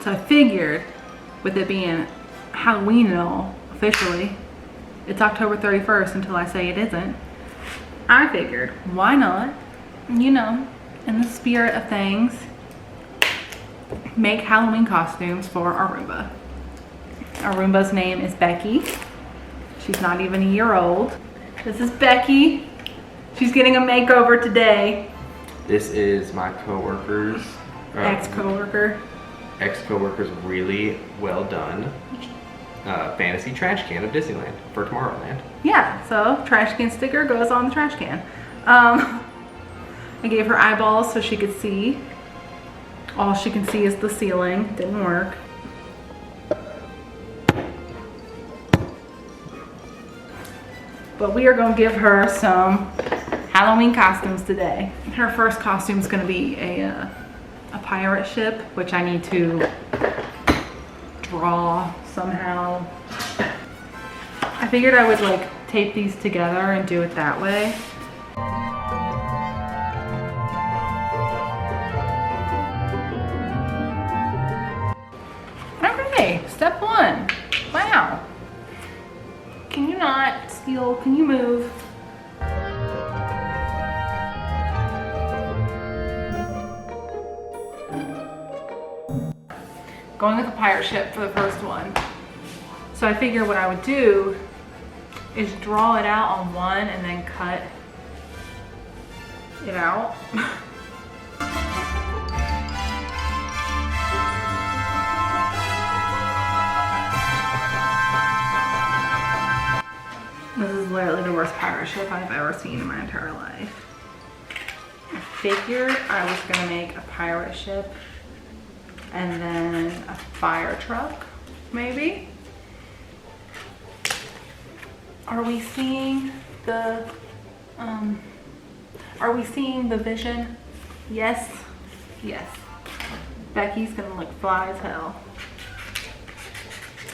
So I figured, with it being Halloween and all, officially, it's October 31st until I say it isn't. I figured, why not, you know, in the spirit of things, make Halloween costumes for our Roomba. Our Roomba's name is Becky. She's not even a year old. This is Becky. She's getting a makeover today. This is my coworker's ex-coworker's really well done fantasy trash can of Disneyland for Tomorrowland. Yeah, so trash can sticker goes on the trash can. I gave her eyeballs so she could see. All she can see is the ceiling. Didn't work. But we are going to give her some Halloween costumes today. Her first costume is going to be a pirate ship, which I need to draw somehow. I figured I would like tape these together and do it that way. Okay, step one. Wow. Can you not steal? Can you move? Going with a pirate ship for the first one. So I figured what I would do is draw it out on one and then cut it out. This is literally the worst pirate ship I've ever seen in my entire life. I figured I was gonna make a pirate ship and then a fire truck, maybe? Are we seeing the vision? Yes, yes. Becky's gonna look fly as hell.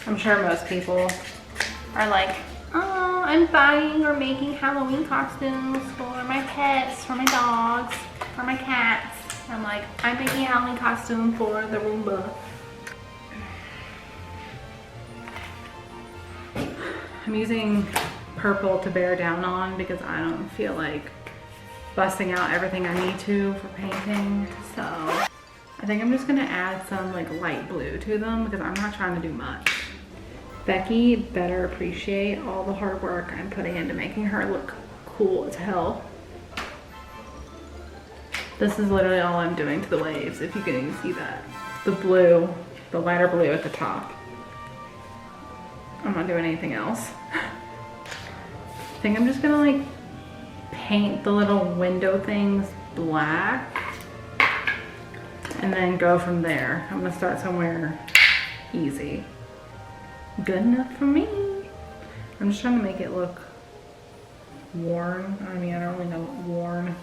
I'm sure most people are like, oh, I'm buying or making Halloween costumes for my pets, for my dogs, for my cats. I'm like, I'm making a Halloween costume for the Roomba. I'm using purple to bear down on because I don't feel like busting out everything I need to for painting. So I think I'm just gonna add some like light blue to them because I'm not trying to do much. Becky better appreciate all the hard work I'm putting into making her look cool as hell. This is literally all I'm doing to the waves, if you can even see that. The blue, the lighter blue at the top. I'm not doing anything else. I think I'm just gonna like paint the little window things black and then go from there. I'm gonna start somewhere easy. Good enough for me. I'm just trying to make it look worn. I mean, I don't really know what worn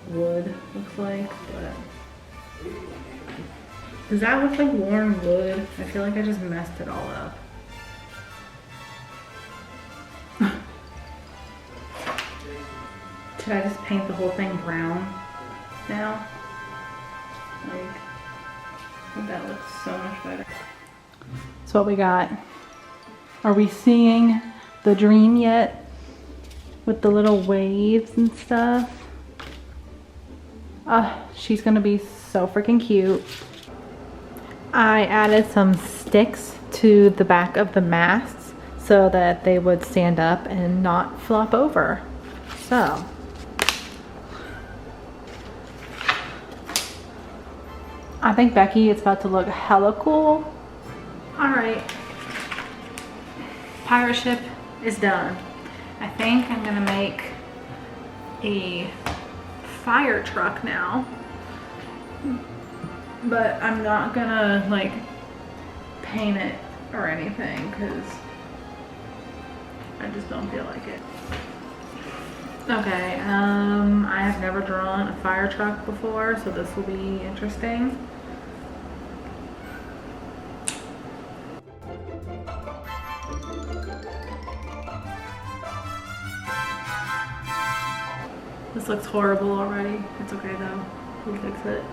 wood looks like, but does that look like worn wood? I feel like I just messed it all up. Should I just paint the whole thing brown now? Like, I think that looks so much better. So what we got? Are we seeing the dream yet? With the little waves and stuff? She's gonna be so freaking cute. I added some sticks to the back of the masts so that they would stand up and not flop over. So I think Becky is about to look hella cool. All right, pirate ship is done. I think I'm gonna make a fire truck now, but I'm not gonna like paint it or anything because I just don't feel like it. Okay, I have never drawn a fire truck before, so this will be interesting. This looks horrible already. It's okay though. We'll fix it.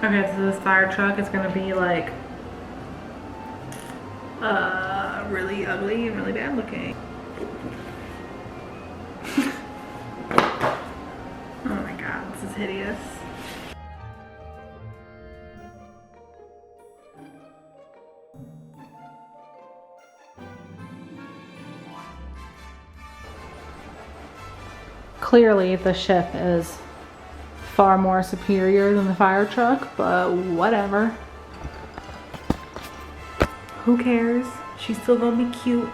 Okay, so this fire truck is gonna be like really ugly and really bad looking. Oh my god, this is hideous. Clearly the ship is far more superior than the fire truck, but whatever. Who cares? She's still gonna be cute.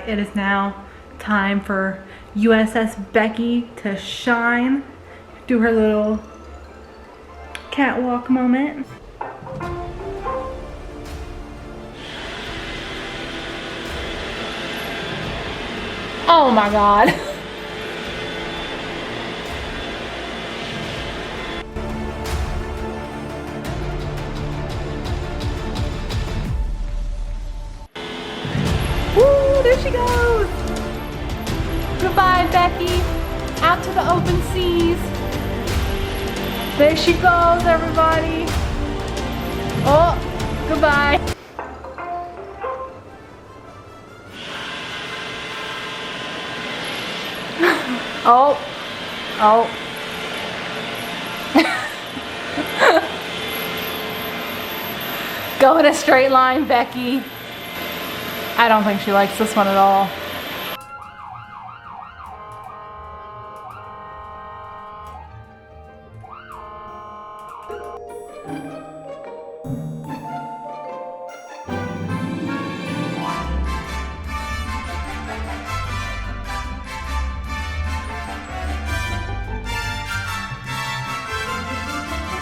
It is now time for USS Becky to shine, do her little catwalk moment. Oh my god. Woo, there she goes. Goodbye, Becky. Out to the open seas. There she goes, everybody. Oh, goodbye. Oh, oh. Go in a straight line, Becky. I don't think she likes this one at all.